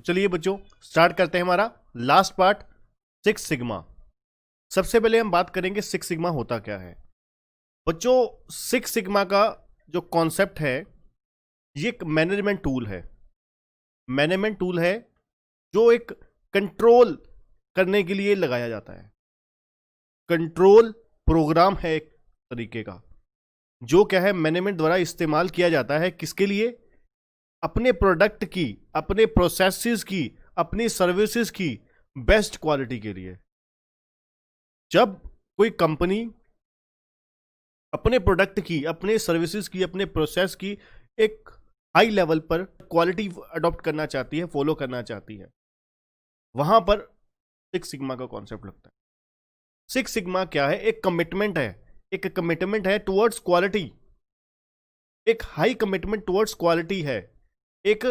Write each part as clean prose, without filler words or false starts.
चलिए बच्चों स्टार्ट करते हैं हमारा लास्ट पार्ट, सिक्स सिग्मा। सबसे पहले हम बात करेंगे सिक्स सिग्मा होता क्या है। बच्चों सिक्स सिग्मा का जो कॉन्सेप्ट है ये एक मैनेजमेंट टूल है। मैनेजमेंट टूल है जो एक कंट्रोल करने के लिए लगाया जाता है। कंट्रोल प्रोग्राम है एक तरीके का, जो क्या है मैनेजमेंट द्वारा इस्तेमाल किया जाता है। किसके लिए? अपने प्रोडक्ट की, अपने प्रोसेसेस की, अपनी सर्विसेज की बेस्ट क्वालिटी के लिए। जब कोई कंपनी अपने प्रोडक्ट की, अपने सर्विसेज की, अपने प्रोसेस की एक हाई लेवल पर क्वालिटी अडॉप्ट करना चाहती है, फॉलो करना चाहती है, वहां पर सिक्स सिग्मा का कॉन्सेप्ट लगता है। सिक्स सिग्मा क्या है? एक कमिटमेंट है, एक कमिटमेंट है टुवर्ड्स क्वालिटी, एक हाई कमिटमेंट टुवर्ड्स क्वालिटी है, एक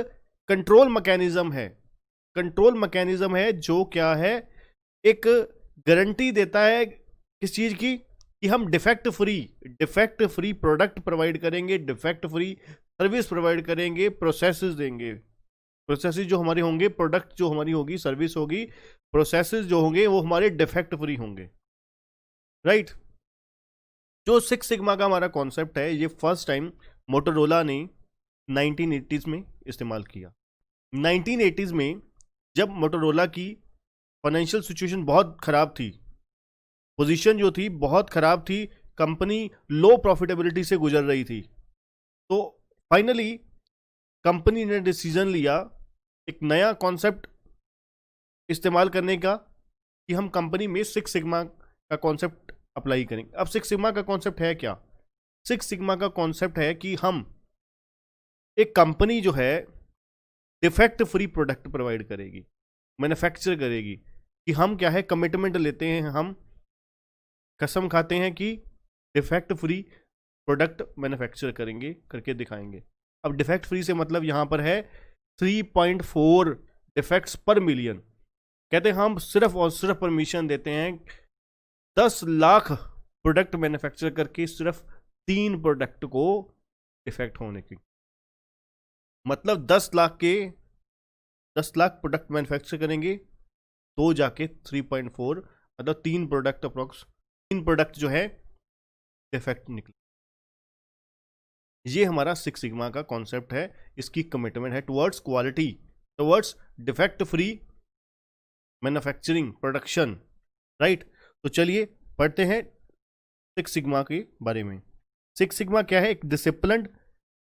कंट्रोल मैकेनिज्म है। कंट्रोल मैकेनिज्म है जो क्या है, एक गारंटी देता है किस चीज की, कि हम डिफेक्ट फ्री प्रोडक्ट प्रोवाइड करेंगे, डिफेक्ट फ्री सर्विस प्रोवाइड करेंगे, प्रोसेसेस देंगे। प्रोसेसेस जो हमारे होंगे, प्रोडक्ट जो हमारी होगी, सर्विस होगी, प्रोसेसेस जो होंगे वो हमारे डिफेक्ट फ्री होंगे। राइट। जो सिक्स सिग्मा का हमारा कॉन्सेप्ट है ये फर्स्ट टाइम मोटोरोला ने 1980s में इस्तेमाल किया। 1980s में जब मोटोरोला की फाइनेंशियल सिचुएशन बहुत खराब थी, पोजीशन जो थी बहुत खराब थी, कंपनी लो प्रॉफिटेबिलिटी से गुजर रही थी, तो फाइनली कंपनी ने डिसीजन लिया एक नया कॉन्सेप्ट इस्तेमाल करने का, कि हम कंपनी में सिक्स सिग्मा का कॉन्सेप्ट अप्लाई करेंगे। अब सिक्स सिग्मा का कॉन्सेप्ट है क्या? सिक्स सिग्मा का कॉन्सेप्ट है कि हम एक कंपनी जो है डिफेक्ट फ्री प्रोडक्ट प्रोवाइड करेगी, मैन्युफैक्चर करेगी, कि हम क्या है कमिटमेंट लेते हैं, हम कसम खाते हैं कि डिफेक्ट फ्री प्रोडक्ट मैन्युफैक्चर करेंगे, करके दिखाएंगे। अब डिफेक्ट फ्री से मतलब यहां पर है 3.4 डिफेक्ट्स पर मिलियन। कहते हैं हम सिर्फ और सिर्फ परमिशन देते हैं 10 लाख प्रोडक्ट मैन्युफैक्चर करके सिर्फ 3 प्रोडक्ट को डिफेक्ट होने की, मतलब 10 लाख प्रोडक्ट मैन्युफैक्चर करेंगे तो जाके 3.4, मतलब 3 प्रोडक्ट अप्रोक्स 3 प्रोडक्ट जो है डिफेक्ट निकले। ये हमारा सिक्स सिग्मा का कॉन्सेप्ट है। इसकी कमिटमेंट है towards quality, towards defect free manufacturing production. Right. तो चलिए पढ़ते हैं सिक्स सिग्मा के बारे में। सिक्स सिग्मा क्या है? एक disciplined,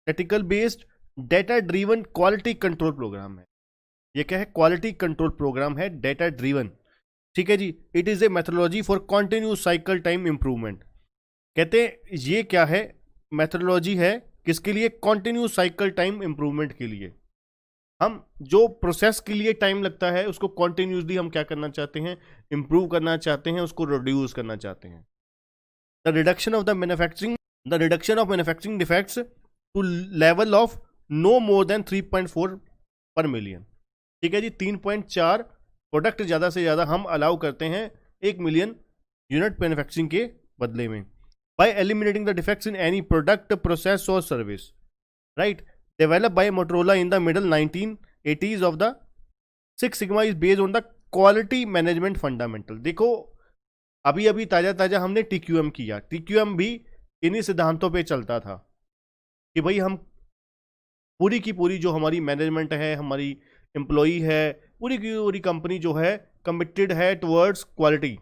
ethical based, data driven quality control program है। ये क्या है? क्वालिटी कंट्रोल प्रोग्राम है, डेटा ड्रीवन। ठीक है जी। It is a methodology for continuous cycle time improvement. कहते हैं ये क्या है? मेथोडोलॉजी है किसके लिए? कॉन्टिन्यूस साइकिल टाइम इंप्रूवमेंट के लिए। हम जो प्रोसेस के लिए टाइम लगता है उसको कॉन्टिन्यूसली हम क्या करना चाहते हैं? इंप्रूव करना चाहते हैं, उसको रिड्यूस करना चाहते हैं। The reduction of manufacturing defects to level of no more than 3.4 per million. ठीक है जी। 3.4 प्रोडक्ट ज्यादा से ज्यादा हम अलाउ करते हैं 1 मिलियन यूनिट मैन्युफैक्चरिंग के बदले में, by eliminating the defects in any product, process or service. Right. Developed by Motorola in the middle 1980s of the Six Sigma is based on the quality management fundamental. देखो अभी अभी ताजा हमने TQM किया। TQM भी इन्हीं सिद्धांतों पे चलता था कि भाई हम पूरी की पूरी जो हमारी मैनेजमेंट है, हमारी एम्प्लॉई है, पूरी की पूरी कंपनी जो है कमिटेड है टुवर्ड्स क्वालिटी।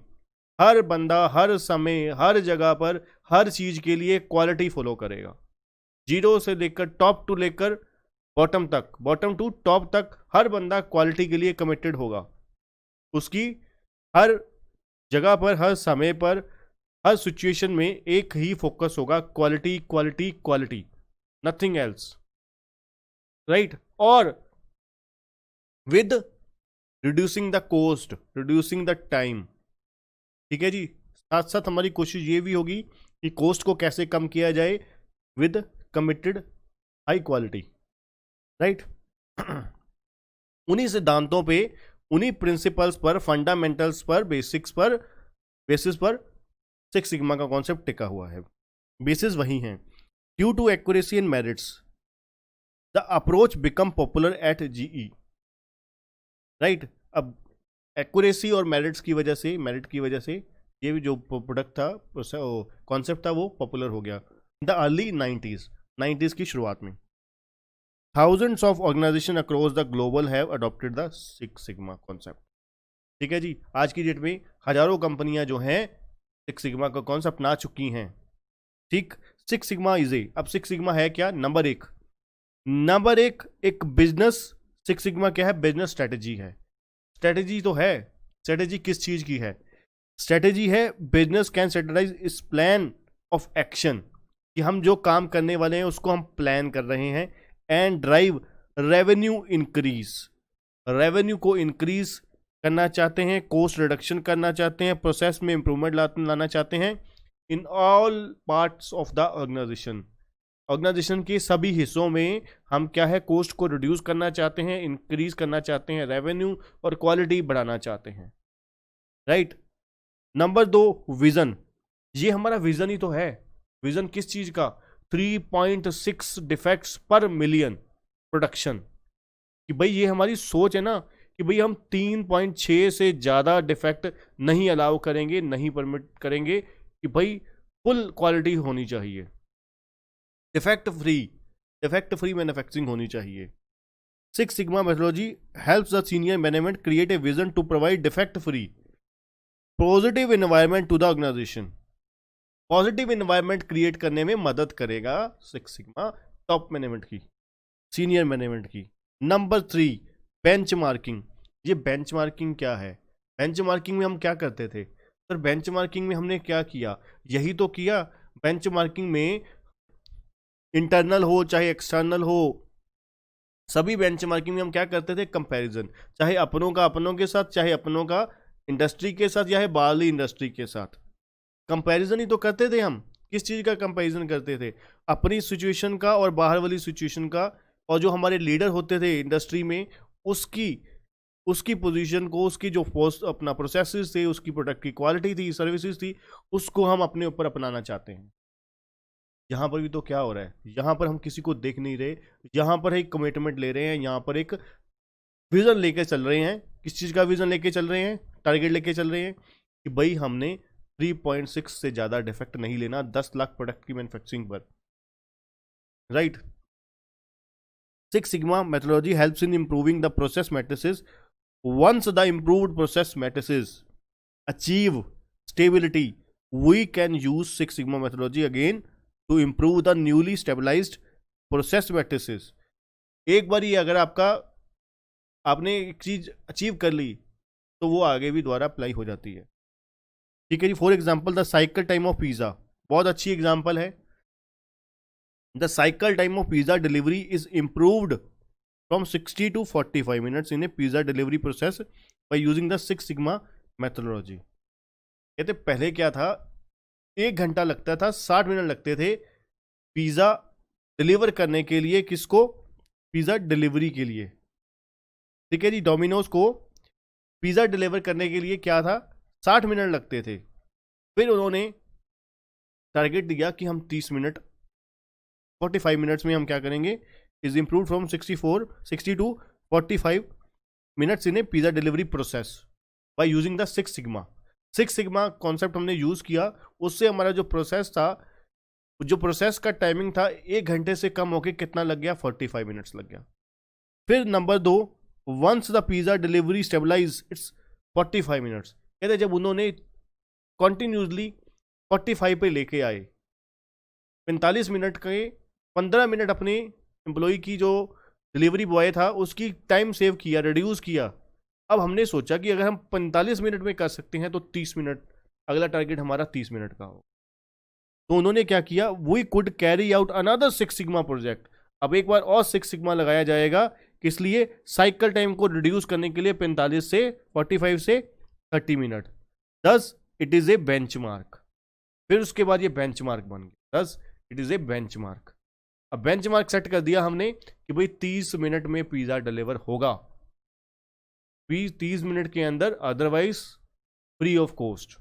हर बंदा हर समय हर जगह पर हर चीज के लिए क्वालिटी फॉलो करेगा, जीरो से लेकर टॉप टू लेकर बॉटम तक, बॉटम टू टॉप तक हर बंदा क्वालिटी के लिए कमिटेड होगा। उसकी हर जगह पर, हर समय पर, हर सिचुएशन में एक ही फोकस होगा, quality quality quality, nothing else. Right. और with reducing the cost, reducing the time. ठीक है जी। साथ साथ हमारी कोशिश ये भी होगी कि कॉस्ट को कैसे कम किया जाए with committed high quality. Right. उन्हीं सिद्धांतों पे, उन्हीं प्रिंसिपल्स पर, फंडामेंटल्स पर, बेसिस पर सिक्स सिग्मा का कॉन्सेप्ट टिका हुआ है। बेसिस वही हैं। Due to accuracy and merits the approach become popular at GE. Right. अब एक्यूरेसी और मेरिट की वजह से ये भी जो प्रोडक्ट था, कॉन्सेप्ट था, वो पॉपुलर हो गया द अर्ली 90s की शुरुआत में। Thousands of organisation across the global have adopted the six sigma concept. ठीक है जी, आज की डेट में हजारों कंपनियां जो हैं सिक्स सिग्मा का कॉन्सेप्ट अपना चुकी हैं। ठीक, सिक्स सिग्मा इज अब सिक्स सिग्मा है क्या? नंबर एक एक बिजनेस, सिक्स सिग्मा क्या है? बिजनेस स्ट्रेटेजी है। स्ट्रेटेजी तो है, स्ट्रेटेजी किस चीज की है? स्ट्रेटेजी है बिजनेस कैन स्ट्रेटेजाइज इस प्लान ऑफ एक्शन, कि हम जो काम करने वाले हैं उसको हम प्लान कर रहे हैं। And drive revenue increase, revenue को इंक्रीज करना चाहते हैं, कॉस्ट रिडक्शन करना चाहते हैं, प्रोसेस में इंप्रूवमेंट लाना चाहते हैं in all parts of the organisation के सभी हिस्सों में हम क्या है, कॉस्ट को रिड्यूस करना चाहते हैं, इंक्रीज करना चाहते हैं, रेवेन्यू और क्वालिटी बढ़ाना चाहते हैं। राइट। नंबर 2 विजन, ये हमारा विजन ही तो है। विजन किस चीज का? 3.6 डिफेक्ट्स पर मिलियन प्रोडक्शन, कि भाई ये हमारी सोच है ना कि भाई हम 3.6 से ज्यादा डिफेक्ट नहीं अलाउ करेंगे, नहीं परमिट करेंगे, कि भाई फुल क्वालिटी होनी चाहिए, डिफेक्ट फ्री मैन्युफैक्चरिंग होनी चाहिए। Six sigma methodology helps the senior management create a vision to provide defect free positive environment to the organisation. Positive environment create करने में मदद करेगा सिक्स सिग्मा टॉप मैनेजमेंट की, senior management की। Number 3 benchmarking. ये benchmarking क्या है? Benchmarking में हम क्या करते थे सर? बेंचमार्किंग में हमने क्या किया? यही तो किया। बेंचमार्किंग में इंटरनल हो चाहे एक्सटर्नल हो, सभी बेंचमार्किंग में हम क्या करते थे? कंपैरिजन, चाहे अपनों का अपनों के साथ, चाहे अपनों का इंडस्ट्री के साथ, या बाहरी इंडस्ट्री के साथ। कंपैरिजन ही तो करते थे हम। किस चीज का कंपैरिजन करते थे? अपनी सिचुएशन का और बाहर वाली सिचुएशन का, और जो हमारे लीडर होते थे इंडस्ट्री में उसकी पोजीशन को, उसकी जो अपना प्रोसेसेस थे, उसकी प्रोडक्ट की क्वालिटी थी, सर्विसेज थी, उसको हम अपने ऊपर अपनाना चाहते हैं। यहाँ पर भी तो क्या हो रहा है? यहाँ पर हम किसी को देख नहीं रहे, यहाँ पर एक कमिटमेंट ले रहे हैं, यहाँ पर एक विजन लेके चल रहे हैं। किस चीज़ का विजन लेके चल रहे हैं? टारगेट लेके चल रहे हैं कि भाई हमने 3.6 से ज़्यादा डिफेक्ट नहीं लेना 10 लाख प्रोडक्ट की मैन्युफैक्चरिंग पर। Right. Six sigma methodology helps in improving the process matrices. Once the improved process matrices achieve stability, we can use Six Sigma methodology again to improve the newly stabilized process matrices. एक बार ये अगर आपने एक चीज achieve कर ली तो वो आगे भी दोबारा अप्लाई हो जाती है। ठीक है जी। For example the cycle time of pizza, बहुत अच्छी एग्जाम्पल है। The cycle time of pizza delivery is improved from 60 to 45 minutes in a pizza delivery process by using the Six Sigma methodology. कहते पहले क्या था, 1 घंटा लगता था, 60 मिनट लगते थे पिज्जा डिलीवर करने के लिए। किसको? पिज्जा डिलीवरी के लिए। ठीक है जी। डोमिनोज को पिज्जा डिलीवर करने के लिए क्या था, 60 मिनट लगते थे। फिर उन्होंने टारगेट दिया कि हम 30 मिनट 45 मिनट्स में हम क्या करेंगे, is improved from 60 to 45 minutes in a pizza delivery process by using the Six Sigma. Six Sigma concept हमने यूज किया, उससे हमारा जो प्रोसेस था, जो प्रोसेस का टाइमिंग था 1 घंटे से कम होके कितना लग गया? 45 मिनट्स लग गया। फिर number 2, once the pizza delivery stabilise it's 45 minutes. कहते जब उन्होंने कॉन्टिन्यूसली 45 पे लेके आए, 45 मिनट के 15 मिनट अपने एम्प्लॉय की जो डिलीवरी बॉय था उसकी टाइम सेव किया, रिड्यूस किया। अब हमने सोचा कि अगर हम 45 मिनट में कर सकते हैं तो 30 मिनट, अगला टारगेट हमारा 30 मिनट का हो। तो उन्होंने क्या किया, we could carry out another six sigma project. अब एक बार और सिक्स सिग्मा लगाया जाएगा, किस लिए? साइकिल टाइम को रिड्यूस करने के लिए 45 से 45 से 30 minute. Thus it is a benchmark. फिर उसके बाद ये बेंचमार्क बन गया। Thus it is a benchmark. अब बेंचमार्क सेट कर दिया हमने कि भाई 30 मिनट में पिज्जा डिलीवर होगा, 30 मिनट के अंदर, अदरवाइज फ्री ऑफ कॉस्ट।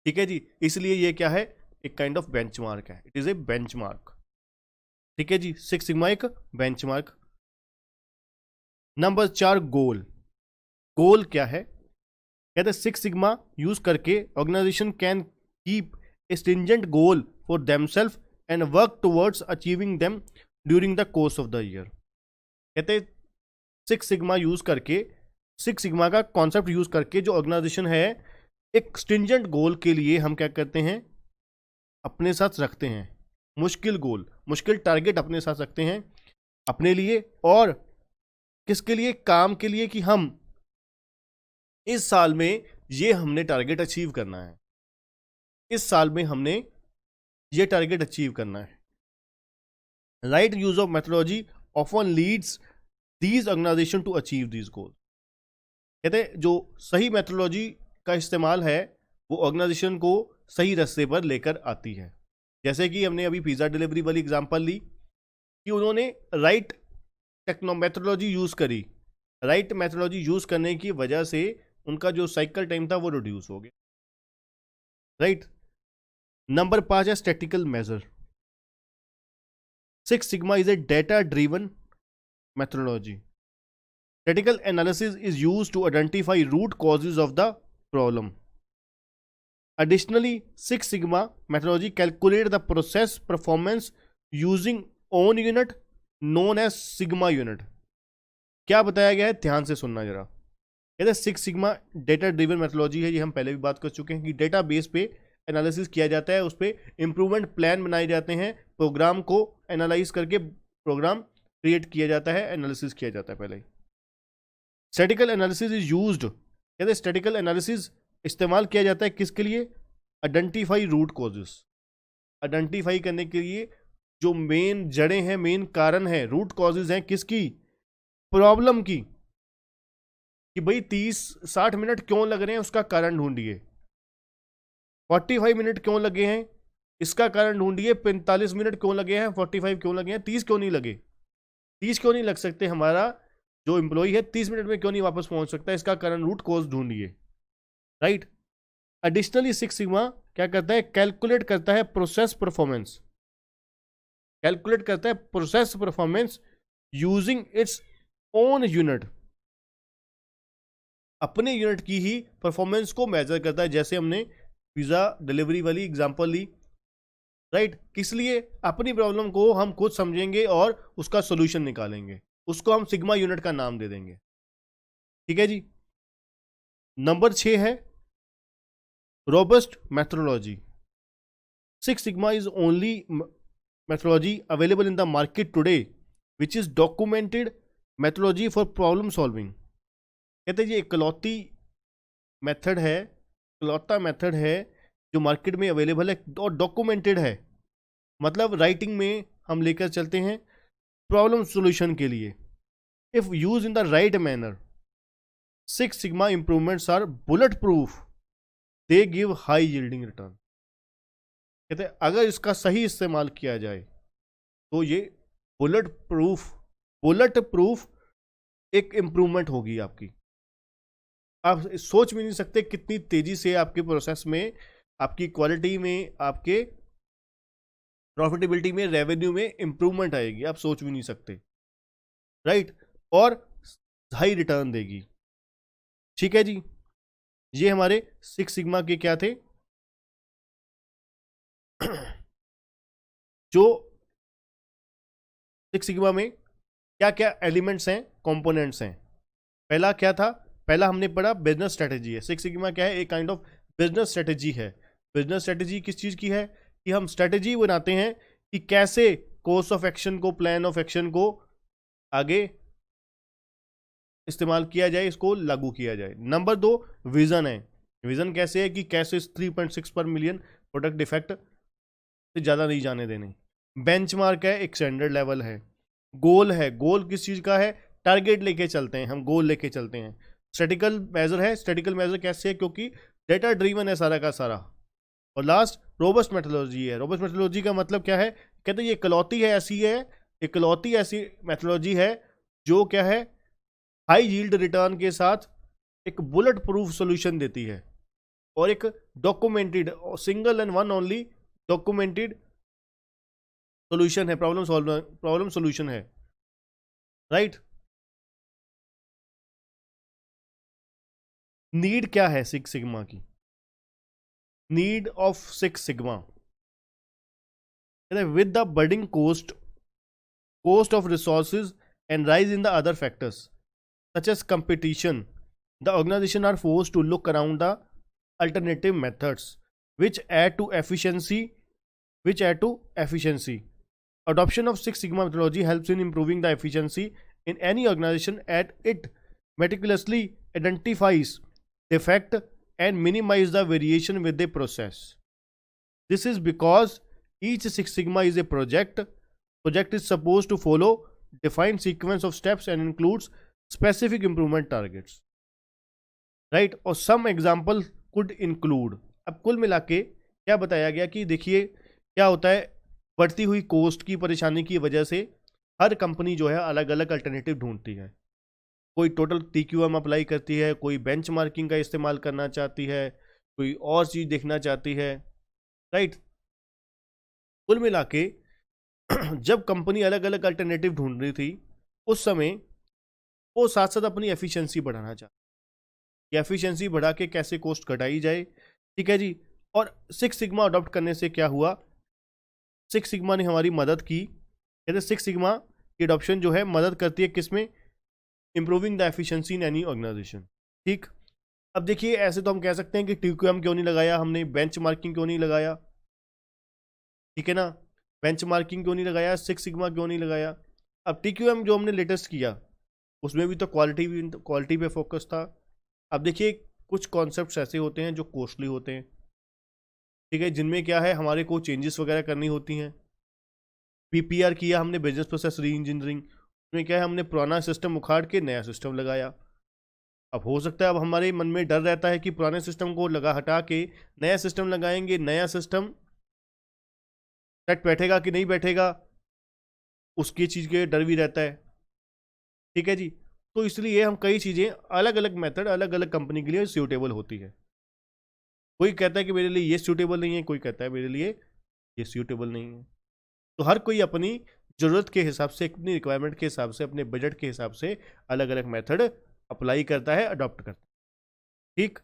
ठीक है जी। इसलिए ये क्या है, एक काइंड ऑफ बेंचमार्क है। It is a benchmark. ठीक है जी। सिक्स सिग्मा एक बेंचमार्क। Number 4 goal. गोल क्या है? कहते हैं सिक्स सिग्मा यूज करके organisation can keep a stringent goal for themselves and work towards achieving them during the course of the year. कहते हैं सिक्स सिग्मा यूज करके, six sigma का concept use करके जो ऑर्गेनाइजेशन है एक स्ट्रिंजेंट गोल के लिए हम क्या करते हैं, अपने साथ रखते हैं मुश्किल गोल, मुश्किल टारगेट अपने साथ रखते हैं अपने लिए, और किसके लिए? काम के लिए, कि हम इस साल में ये हमने टारगेट अचीव करना है, इस साल में हमने ये टारगेट अचीव करना है। Right use of methodology often leads these organisation to achieve these goal. कहते हैं जो सही मेथोडोलॉजी का इस्तेमाल है वो ऑर्गेनाइजेशन को सही रास्ते पर लेकर आती है। जैसे कि हमने अभी पिज़्ज़ा डिलीवरी वाली एग्जांपल ली कि उन्होंने राइट मेथोडोलॉजी यूज़ करी, राइट मेथोडोलॉजी यूज़ करने की वजह से उनका जो साइकिल टाइम था वो रिड्यूस हो गया। राइट। नंबर 5 है statistical measure. Six sigma is a data driven methodology. Statistical analysis is used to identify root causes of the problem. Additionally, Six Sigma methodology calculates the process performance using own unit known as Sigma unit. क्या बताया गया है? ध्यान से सुनना जरा। कहते हैं six sigma data driven methodology है, ये हम पहले भी बात कर चुके हैं कि डेटा बेस पे एनालिसिस किया जाता है, उस पर इंप्रूवमेंट प्लान बनाए जाते हैं, प्रोग्राम को एनालाइज करके प्रोग्राम क्रिएट किया जाता है, एनालिसिस किया जाता है पहले ही। स्टैटिकल एनालिसिस इज यूज्ड, कहते हैं स्टैटिकल एनालिसिस इस्तेमाल किया जाता है किसके लिए? आइडेंटिफाई रूट कॉजेस, आइडेंटिफाई करने के लिए जो मेन जड़ें हैं, मेन कारण है, रूट कॉजेज हैं किसकी? प्रॉब्लम की। कि भाई 30-60 मिनट क्यों लग रहे हैं, उसका कारण ढूंढिए। 45 मिनट क्यों लगे हैं, इसका कारण ढूंढिए। 45 मिनट क्यों लगे हैं, 45 क्यों लगे हैं, 30 क्यों नहीं लगे, 30 क्यों नहीं लग सकते, हमारा जो एम्प्लॉय है 30 मिनट में क्यों नहीं वापस पहुंच सकता, इसका कारण रूट कॉज ढूंढिए। राइट। एडिशनली सिक्स सिग्मा क्या करता है? कैलकुलेट करता है प्रोसेस परफॉर्मेंस, कैलकुलेट करता है process performance using its own unit, अपने यूनिट की ही परफॉर्मेंस को मेजर करता है। जैसे हमने पिज्जा डिलीवरी वाली एग्जांपल ली। राइट। किस लिए? अपनी प्रॉब्लम को हम खुद समझेंगे और उसका सोल्यूशन निकालेंगे, उसको हम सिग्मा यूनिट का नाम दे देंगे। ठीक है जी। नंबर 6 है robust methodology. Six sigma is only methodology available in the market today which is documented methodology for problem solving. कहते हैं ये इकलौती मेथड है, इकलौता मेथड है जो मार्केट में अवेलेबल है और डॉक्यूमेंटेड है, मतलब राइटिंग में हम लेकर चलते हैं प्रॉब्लम सॉल्यूशन के लिए। If use in the right manner, six sigma improvements are bulletproof, they give high yielding return. कहते हैं अगर इसका सही इस्तेमाल किया जाए तो ये बुलेट प्रूफ एक इंप्रूवमेंट होगी आपकी। आप सोच भी नहीं सकते कितनी तेजी से आपके प्रोसेस में, आपकी क्वालिटी में, आपके प्रॉफिटेबिलिटी में, रेवेन्यू में इंप्रूवमेंट आएगी, आप सोच भी नहीं सकते। राइट। और हाई रिटर्न देगी। ठीक है जी। ये हमारे सिक्स सिग्मा के क्या थे जो सिक्स सिग्मा में क्या क्या एलिमेंट्स हैं, कंपोनेंट्स हैं। पहला क्या था? पहला हमने पढ़ा बिजनेस स्ट्रेटेजी है। सिक्स सिग्मा क्या है? एक काइंड ऑफ बिजनेस स्ट्रेटेजी है। बिजनेस स्ट्रेटेजी किस चीज़ की है? कि हम स्ट्रेटेजी बनाते हैं कि कैसे कोर्स ऑफ एक्शन को, प्लान ऑफ एक्शन को आगे इस्तेमाल किया जाए, इसको लागू किया जाए। नंबर 2 विजन है। विजन कैसे है? कि कैसे 3.6 पर मिलियन प्रोडक्ट डिफेक्ट से ज़्यादा नहीं जाने देने। बेंचमार्क है, एक स्टैंडर्ड लेवल है। गोल है, गोल किस चीज़ का है? टारगेट लेके चलते हैं हम, गोल लेके चलते हैं। स्टैटिकल मेजर है, स्टैटिकल मेजर कैसे है? क्योंकि डेटा ड्रीवन है सारा का सारा। और लास्ट रोबस्ट मेथोडोलॉजी है। रोबस्ट मेथोडोलॉजी का मतलब क्या है? कहते हैं ये इकलौती है, ऐसी है, इकलौती ऐसी मेथोडोलॉजी है जो क्या है, हाई यील्ड रिटर्न के साथ एक बुलेट प्रूफ सोल्यूशन देती है और एक documented, single and one only documented solution है, प्रॉब्लम सोल्यूशन है। राइट। नीड क्या है सिक्स सिग्मा की? Need of six sigma with the burdening cost of resources and rise in the other factors such as competition, the organization are forced to look around the alternative methods which add to efficiency. Adoption of Six Sigma methodology helps in improving the efficiency in any organization as it meticulously identifies defect and minimize the variation with the process. This is because each Six Sigma is a project is supposed to follow defined sequence of steps and includes specific improvement targets, right? और some example could include, अब कुल मिला के क्या बताया गया कि देखिए क्या होता है, बढ़ती हुई कोस्ट की परेशानी की वजह से हर कंपनी जो है अलग अलग अल्टरनेटिव ढूंढती है। कोई टोटल TQM अप्लाई करती है, कोई बेंचमार्किंग का इस्तेमाल करना चाहती है, कोई और चीज़ देखना चाहती है, राइट? कुल मिला के जब कंपनी अलग अलग अल्टरनेटिव ढूंढ रही थी उस समय वो साथ साथ अपनी एफिशिएंसी बढ़ाना चाहती, एफिशिएंसी बढ़ा के कैसे कॉस्ट घटाई जाए, ठीक है जी। और सिक्स सिग्मा अडॉप्ट करने से क्या हुआ, सिक्स सिग्मा ने हमारी मदद की। कहते सिक्स सिग्मा की अडॉप्शन जो है मदद करती है किसमें, improving the efficiency in any organisation, ठीक। अब देखिए ऐसे तो हम कह सकते हैं कि TQM क्यों नहीं लगाया हमने, बेंचमार्किंग क्यों नहीं लगाया, ठीक है ना, बेंचमार्किंग क्यों नहीं लगाया, सिक्स सिग्मा क्यों नहीं लगाया। अब TQM जो हमने लेटेस्ट किया उसमें भी तो क्वालिटी पे फोकस था। अब देखिए कुछ कॉन्सेप्ट्स ऐसे होते हैं जो कॉस्टली होते हैं, ठीक है, जिनमें क्या है हमारे को चेंजेस वगैरह करनी होती हैं। PPR किया हमने, बिजनेस प्रोसेस री इंजीनियरिंग, उसमें क्या है हमने पुराना सिस्टम उखाड़ के नया सिस्टम लगाया। अब हो सकता है अब हमारे मन में डर रहता है कि पुराने सिस्टम को हटा के नया सिस्टम लगाएंगे, नया सिस्टम सेट बैठेगा कि नहीं बैठेगा, उसकी चीज़ के डर भी रहता है, ठीक है जी। तो इसलिए हम कई चीज़ें अलग अलग मेथड अलग अलग कंपनी के लिए सूटेबल होती है। कोई कहता है कि मेरे लिए ये सूटेबल नहीं है, कोई कहता है मेरे लिए ये सूटेबल नहीं है। तो हर कोई अपनी ज़रूरत के हिसाब से, अपनी रिक्वायरमेंट के हिसाब से, अपने बजट के हिसाब से अलग अलग मेथड अप्लाई करता है, अडॉप्ट करता है, ठीक।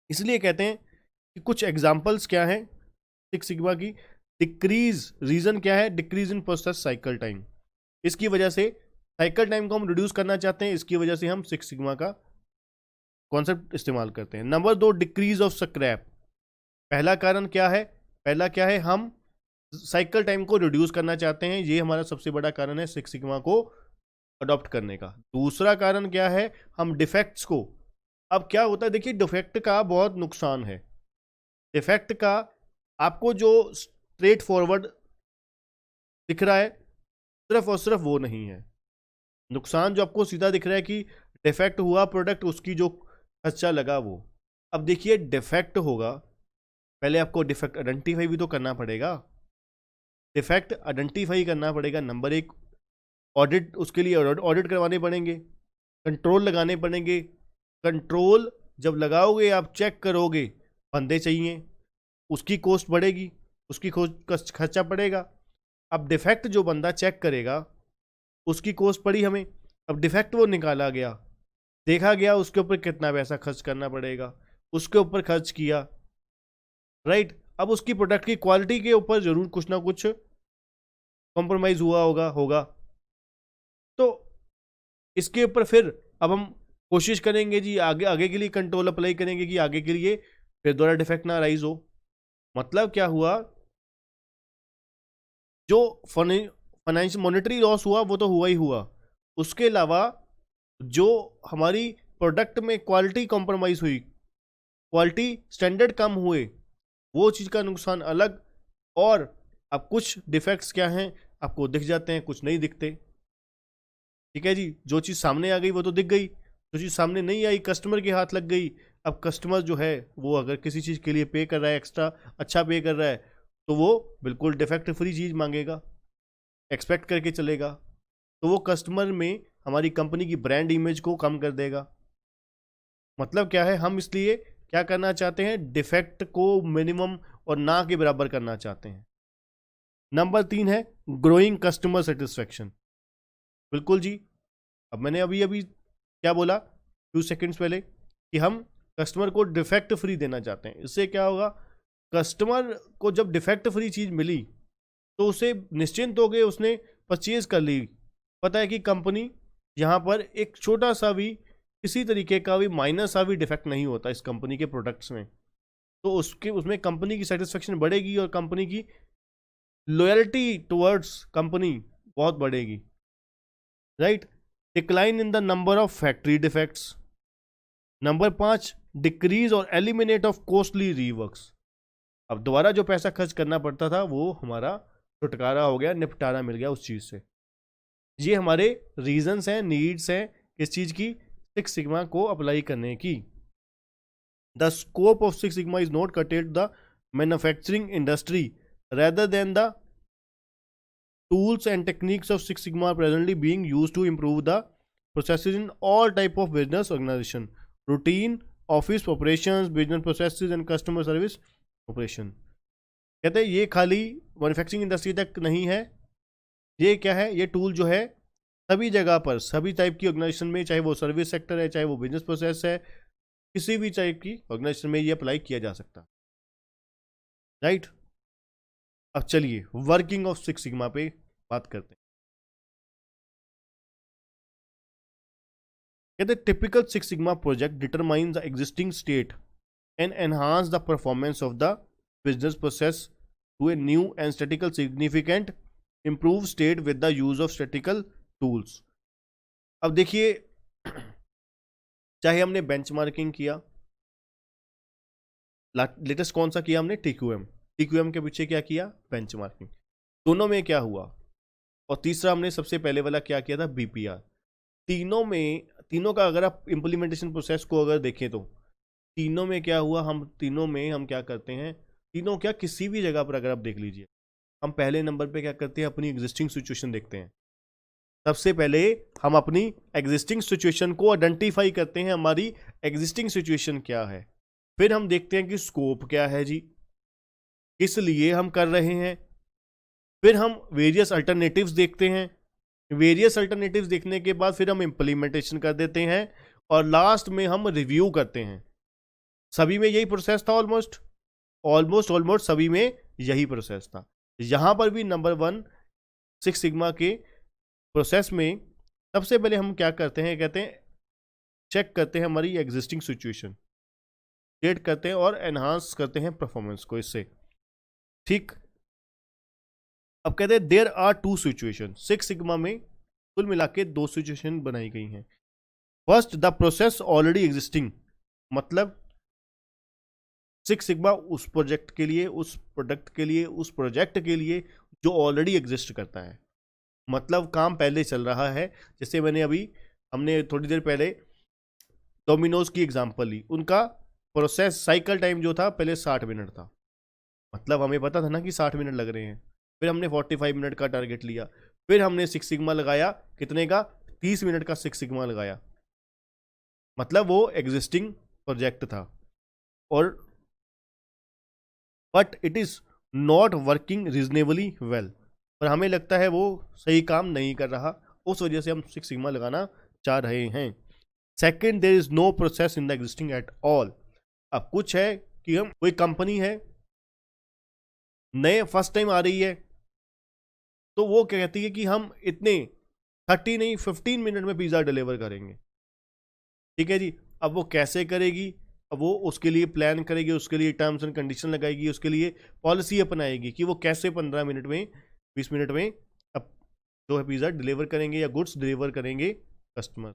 इसलिए कहते हैं कि कुछ एग्जाम्पल्स क्या हैं सिक्स सिग्मा की। डिक्रीज, रीज़न क्या है, decrease in process cycle time, इसकी वजह से साइकिल टाइम को हम रिड्यूस करना चाहते हैं, इसकी वजह से हम सिक्स सिग्मा का कॉन्सेप्ट इस्तेमाल करते हैं। Number 2, decrease of scrap. पहला कारण क्या है, पहला क्या है, हम साइकिल टाइम को रिड्यूस करना चाहते हैं, ये हमारा सबसे बड़ा कारण है सिक्स सिग्मा को अडॉप्ट करने का। दूसरा कारण क्या है, हम डिफेक्ट्स को, अब क्या होता है देखिए डिफेक्ट का बहुत नुकसान है। डिफेक्ट का आपको जो स्ट्रेट फॉरवर्ड दिख रहा है सिर्फ और सिर्फ वो नहीं है, नुकसान जो आपको सीधा दिख रहा है कि डिफेक्ट हुआ प्रोडक्ट, उसकी जो खर्चा लगा वो। अब देखिए डिफेक्ट होगा, पहले आपको डिफेक्ट आइडेंटिफाई भी तो करना पड़ेगा, डिफेक्ट आइडेंटिफाई करना पड़ेगा। नंबर 1, ऑडिट, उसके लिए ऑडिट करवाने पड़ेंगे, कंट्रोल लगाने पड़ेंगे। कंट्रोल जब लगाओगे आप चेक करोगे, बंदे चाहिए, उसकी कॉस्ट बढ़ेगी, उसकी खर्चा पड़ेगा। अब डिफेक्ट जो बंदा चेक करेगा उसकी कॉस्ट पड़ी हमें, अब डिफेक्ट वो निकाला गया, देखा गया, उसके ऊपर कितना पैसा खर्च करना पड़ेगा, उसके ऊपर खर्च किया, राइट। अब उसकी प्रोडक्ट की क्वालिटी के ऊपर जरूर कुछ ना कुछ कॉम्प्रोमाइज हुआ होगा। तो इसके ऊपर फिर अब हम कोशिश करेंगे जी आगे के लिए कंट्रोल अप्लाई करेंगे कि आगे के लिए फिर दोबारा डिफेक्ट ना राइज हो। मतलब क्या हुआ, जो फाइनेंशियल मॉनेटरी लॉस हुआ वो तो हुआ ही हुआ, उसके अलावा जो हमारी प्रोडक्ट में क्वालिटी कॉम्प्रोमाइज हुई, क्वालिटी स्टैंडर्ड कम हुए, वो चीज़ का नुकसान अलग। और अब कुछ डिफेक्ट्स क्या हैं आपको दिख जाते हैं, कुछ नहीं दिखते, ठीक है जी। जो चीज़ सामने आ गई वो तो दिख गई, जो चीज़ सामने नहीं आई कस्टमर के हाथ लग गई। अब कस्टमर जो है वो अगर किसी चीज़ के लिए पे कर रहा है, एक्स्ट्रा अच्छा पे कर रहा है, तो वो बिल्कुल डिफेक्ट फ्री चीज़ मांगेगा, एक्सपेक्ट करके चलेगा, तो वो कस्टमर में हमारी कंपनी की ब्रांड इमेज को कम कर देगा। मतलब क्या है, हम इसलिए क्या करना चाहते हैं, डिफेक्ट को मिनिमम और ना के बराबर करना चाहते हैं। नंबर 3 है ग्रोइंग कस्टमर सेटिस्फेक्शन। बिल्कुल जी, अब मैंने अभी क्या बोला 2 सेकंड्स पहले कि हम कस्टमर को डिफेक्ट फ्री देना चाहते हैं। इससे क्या होगा, कस्टमर को जब डिफेक्ट फ्री चीज़ मिली तो उसे निश्चिंत हो गए, उसने परचेज कर ली। पता है कि कंपनी यहाँ पर एक छोटा सा भी, किसी तरीके का भी माइनर सा भी डिफेक्ट नहीं होता इस कंपनी के प्रोडक्ट्स में, तो उसमें कंपनी की सेटिस्फेक्शन बढ़ेगी और कंपनी की लॉयल्टी टुवर्ड्स कंपनी बहुत बढ़ेगी, right. Decline in the number of factory defects. Number 5, decrease और एलिमिनेट ऑफ कॉस्टली रीवर्क्स। अब दोबारा जो पैसा खर्च करना पड़ता था वो हमारा छुटकारा हो गया, निपटारा मिल गया उस चीज़ से। ये हमारे रीजंस हैं, नीड्स हैं किस चीज़ की, सिक्स सिग्मा को अप्लाई करने की। The scope of six sigma is not कटेड the manufacturing industry rather than the tools and techniques of Six Sigma are presently being used to improve the processes in all type of business organization, routine, office operations, business processes and customer service operation। कहते हैं ये खाली manufacturing industry तक नहीं है, ये क्या है, ये टूल जो है सभी जगह पर, सभी टाइप की ऑर्गेनाइजेशन में, चाहे वो सर्विस सेक्टर है, चाहे वो बिजनेस प्रोसेस है, किसी भी टाइप की ऑर्गेनाइजेशन में ये अप्लाई किया जा सकता, राइट। अब चलिए वर्किंग ऑफ सिक्स सिग्मा पे बात करते हैं। कहते हैं typical six sigma project determine the existing state and enhance the performance of the business process to a new and statistical significant improve state with the use of statistical tools. अब देखिए, चाहे हमने बेंचमार्किंग किया, latest कौन सा किया हमने, TQM, TQM के पीछे क्या किया, बेंचमार्किंग, दोनों में क्या हुआ, और तीसरा हमने सबसे पहले वाला क्या किया था, बीपीआर। तीनों का अगर आप इम्प्लीमेंटेशन प्रोसेस को अगर देखें तो तीनों में क्या हुआ, तीनों में हम क्या करते हैं, तीनों क्या, किसी भी जगह पर अगर आप देख लीजिए, हम पहले नंबर पे क्या करते हैं, अपनी एग्जिस्टिंग सिचुएशन देखते हैं। सबसे पहले हम अपनी एग्जिस्टिंग सिचुएशन को आइडेंटिफाई करते हैं, हमारी एग्जिस्टिंग सिचुएशन क्या है। फिर हम देखते हैं कि स्कोप क्या है जी, किस लिए हम कर रहे हैं। फिर हम वेरियस अल्टरनेटिव्स देखते हैं, वेरियस अल्टरनेटिव्स देखने के बाद फिर हम इम्प्लीमेंटेशन कर देते हैं, और लास्ट में हम रिव्यू करते हैं। सभी में यही प्रोसेस था, ऑलमोस्ट सभी में यही प्रोसेस था। यहां पर भी नंबर 1 सिक्स सिग्मा के प्रोसेस में सबसे पहले हम क्या करते हैं, कहते हैं चेक करते हैं हमारी एग्जिस्टिंग सिचुएशन, क्रिएट करते हैं और एनहांस करते हैं परफॉर्मेंस को इससे, ठीक। अब कहते हैं there are 2 situation, six sigma में कुल मिला के 2 सिचुएशन बनाई गई हैं। First, the process already existing, मतलब सिक्स सिग्मा उस प्रोजेक्ट के लिए, उस प्रोडक्ट के लिए, उस प्रोजेक्ट के लिए जो ऑलरेडी एग्जिस्ट करता है, मतलब काम पहले चल रहा है। जैसे हमने थोड़ी देर पहले डोमिनोज की एग्जांपल ली, उनका प्रोसेस साइकिल टाइम जो था पहले 60 मिनट था, मतलब हमें पता था ना कि 60 मिनट लग रहे हैं। फिर हमने 45 मिनट का टारगेट लिया, फिर हमने सिक्स सिग्मा लगाया, कितने का, 30 मिनट का सिक्स सिग्मा लगाया, मतलब वो एग्जिस्टिंग प्रोजेक्ट था, और but it is not working reasonably well, पर हमें लगता है वो सही काम नहीं कर रहा, उस वजह से हम सिक्स सिग्मा लगाना चाह रहे हैं। Second, there is no process in the existing at all. अब कुछ है कि हम, कोई कंपनी है नए फर्स्ट टाइम आ रही है, तो वो क्या कहती है कि हम इतने 30 नहीं 15 मिनट में पिज़्ज़ा डिलीवर करेंगे, ठीक है जी। अब वो कैसे करेगी, अब वो उसके लिए प्लान करेगी, उसके लिए टर्म्स एंड कंडीशन लगाएगी, उसके लिए पॉलिसी अपनाएगी कि वो कैसे 15 मिनट में 20 मिनट में अब जो है पिज़्ज़ा डिलीवर करेंगे या गुड्स डिलीवर करेंगे कस्टमर,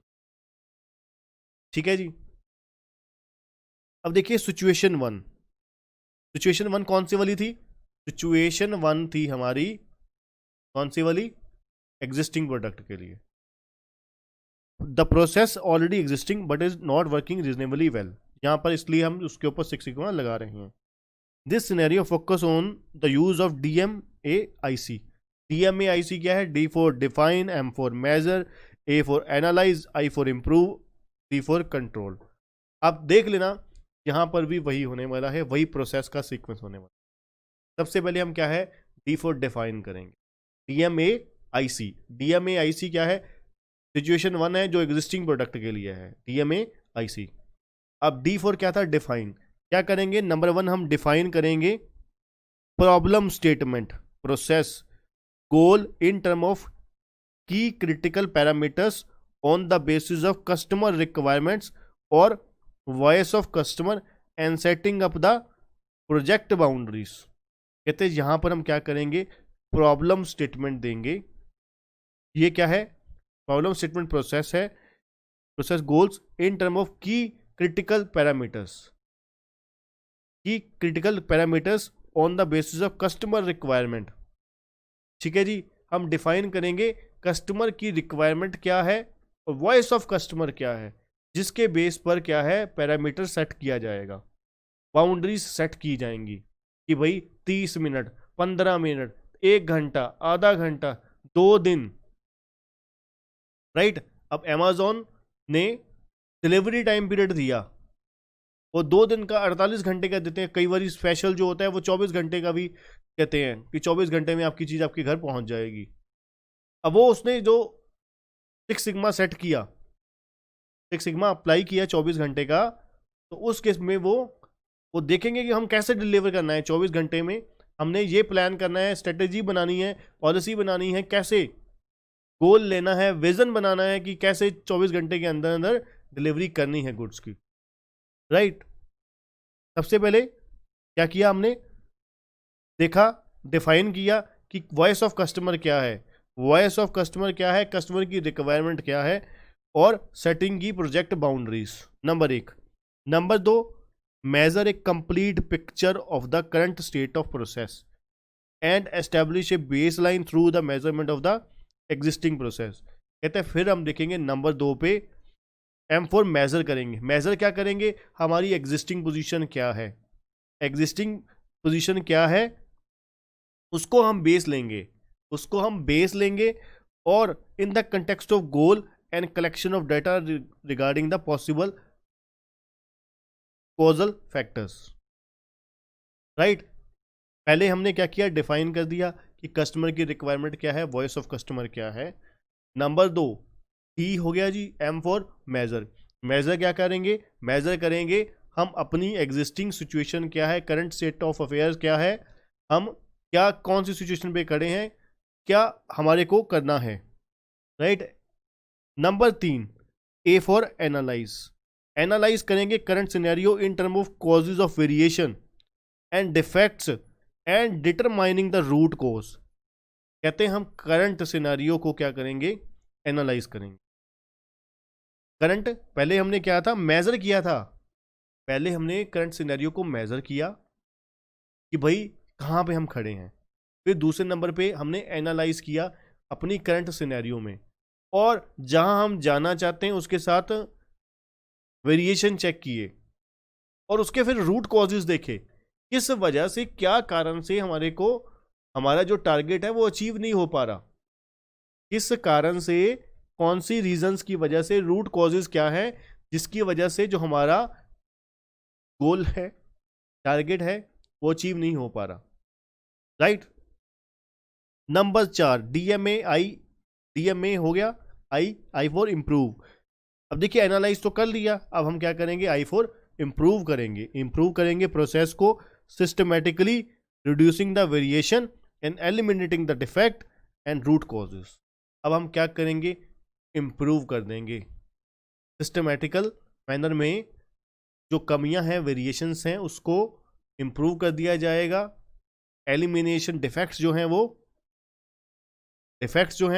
ठीक है जी। अब देखिए सिचुएशन 1 कौन सी वाली थी, सिचुएशन 1 थी हमारी कौन सी वाली, एग्जिस्टिंग प्रोडक्ट के लिए। The process already existing but is not working reasonably well, यहाँ पर इसलिए हम उसके ऊपर सिक्स सिग्मा लगा रहे हैं। This scenario focus on the use of DMAIC। DMAIC क्या है, D for define, M for measure, A for analyse, I for improve, C for control. आप देख लेना यहाँ पर भी वही होने वाला है, वही प्रोसेस का सीक्वेंस होने वाला है। सबसे पहले हम क्या है, D फॉर डिफाइन करेंगे, DMAIC क्या है, सिचुएशन 1 है जो एग्जिस्टिंग प्रोडक्ट के लिए है, DMAIC। अब D4 क्या था, डिफाइन। क्या करेंगे, नंबर 1 हम डिफाइन करेंगे problem statement, process, goal in term of key critical parameters on the basis of customer requirements और voice of customer and setting up the project boundaries. कहते हैं यहां पर हम क्या करेंगे, प्रॉब्लम स्टेटमेंट देंगे। ये क्या है, प्रॉब्लम स्टेटमेंट प्रोसेस है, process goals in term of key critical parameters on the basis of customer requirement. ठीक है जी, हम डिफाइन करेंगे कस्टमर की रिक्वायरमेंट क्या है और वॉइस ऑफ कस्टमर क्या है, जिसके बेस पर क्या है पैरामीटर सेट किया जाएगा, बाउंड्रीज सेट की जाएंगी कि भाई 30 मिनट, 15 मिनट, 1 घंटा, आधा घंटा, 2 दिन, राइट। अब Amazon ने डिलीवरी टाइम पीरियड दिया, वो 2 दिन का 48 घंटे का देते हैं, कई बार स्पेशल जो होता है वो 24 घंटे का भी कहते हैं कि 24 घंटे में आपकी चीज़ आपके घर पहुंच जाएगी। अब वो उसने जो 6 सिग्मा सेट किया, 6 सिग्मा अप्लाई किया 24 घंटे का, तो उस केस में वो देखेंगे कि हम कैसे डिलीवर करना है 24 घंटे में, हमने ये प्लान करना है, स्ट्रेटेजी बनानी है, पॉलिसी बनानी है, कैसे गोल लेना है, विजन बनाना है कि कैसे 24 घंटे के अंदर अंदर डिलीवरी करनी है गुड्स की, राइट। सबसे पहले क्या किया हमने, देखा, डिफाइन किया कि वॉइस ऑफ कस्टमर क्या है, वॉइस ऑफ कस्टमर क्या है, कस्टमर की रिक्वायरमेंट क्या है, और सेटिंग की project boundaries, number 1। Number 2, measure a complete picture of the current state of process and establish a baseline through the measurement of the existing process. कहते हैं फिर हम देखेंगे नंबर 2 पे M4 मेजर करेंगे। मेजर क्या करेंगे, हमारी एग्जिस्टिंग पोजीशन क्या है, एग्जिस्टिंग पोजीशन क्या है उसको हम बेस लेंगे, और in the context of goal and collection of data regarding the possible causal factors, right. पहले हमने क्या किया, डिफाइन कर दिया कि कस्टमर की रिक्वायरमेंट क्या है, वॉइस ऑफ कस्टमर क्या है। नंबर 2 ही हो गया जी, M4 मेजर क्या करेंगे, मेजर करेंगे हम अपनी एग्जिस्टिंग सिचुएशन क्या है, करंट स्टेट ऑफ अफेयर्स क्या है, हम क्या कौन सी सिचुएशन पे खड़े हैं, क्या हमारे को करना है, right. Number 3 A for analyse करेंगे current scenario in term of causes of variation and defects and determining the root cause. कहते हैं हम करंट सिनेरियो को क्या करेंगे, एनालाइज करेंगे। करंट पहले हमने क्या था, मेजर किया था, पहले हमने करंट सिनेरियो को मेजर किया कि भाई कहाँ पे हम खड़े हैं, फिर दूसरे नंबर पे हमने एनालाइज किया अपनी करंट सिनेरियो में, और जहां हम जाना चाहते हैं उसके साथ वेरिएशन चेक किए, और उसके फिर रूट कॉजेज देखे, किस वजह से, क्या कारण से हमारे को हमारा जो टारगेट है वो अचीव नहीं हो पा रहा, किस कारण से, कौन सी रीजंस की वजह से, रूट कॉजेज क्या है जिसकी वजह से जो हमारा गोल है, टारगेट है, वो अचीव नहीं हो पा रहा, राइट। नंबर 4 डीएमए हो गया, आई फॉर इम्प्रूव। अब देखिए एनालाइज तो कर लिया, अब हम क्या करेंगे, आई फॉर इम्प्रूव करेंगे प्रोसेस को systematically reducing the variation and eliminating the defect and root causes. अब हम क्या करेंगे, इम्प्रूव कर देंगे सिस्टमेटिकल मैनर में, जो कमियां हैं, वेरिएशंस हैं, उसको इम्प्रूव कर दिया जाएगा, एलिमिनेशन डिफेक्ट्स जो हैं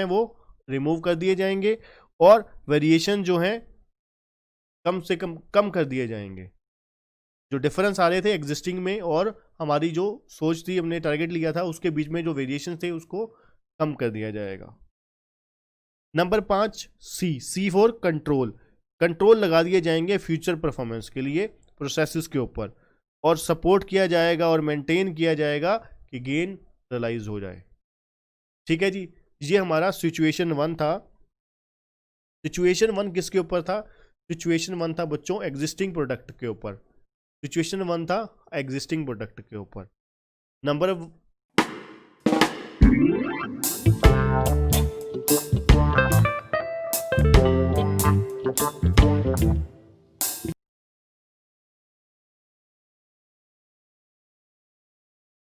वो रिमूव कर दिए जाएंगे, और वेरिएशन जो हैं कम से कम कर दिए जाएंगे। जो डिफरेंस आ रहे थे एग्जिस्टिंग में और हमारी जो सोच थी, हमने टारगेट लिया था, उसके बीच में जो वेरिएशन थे उसको कम कर दिया जाएगा। नंबर 5 सी फॉर कंट्रोल लगा दिए जाएंगे फ्यूचर परफॉर्मेंस के लिए प्रोसेसेस के ऊपर, और सपोर्ट किया जाएगा और मेंटेन किया जाएगा कि गेन रियलाइज हो जाए। ठीक है जी, ये हमारा सिचुएशन 1 था। सिचुएशन 1 किसके ऊपर था, सिचुएशन 1 था बच्चों एग्जिस्टिंग प्रोडक्ट के ऊपर, सिचुएशन 1 था एग्जिस्टिंग प्रोडक्ट के ऊपर। नंबर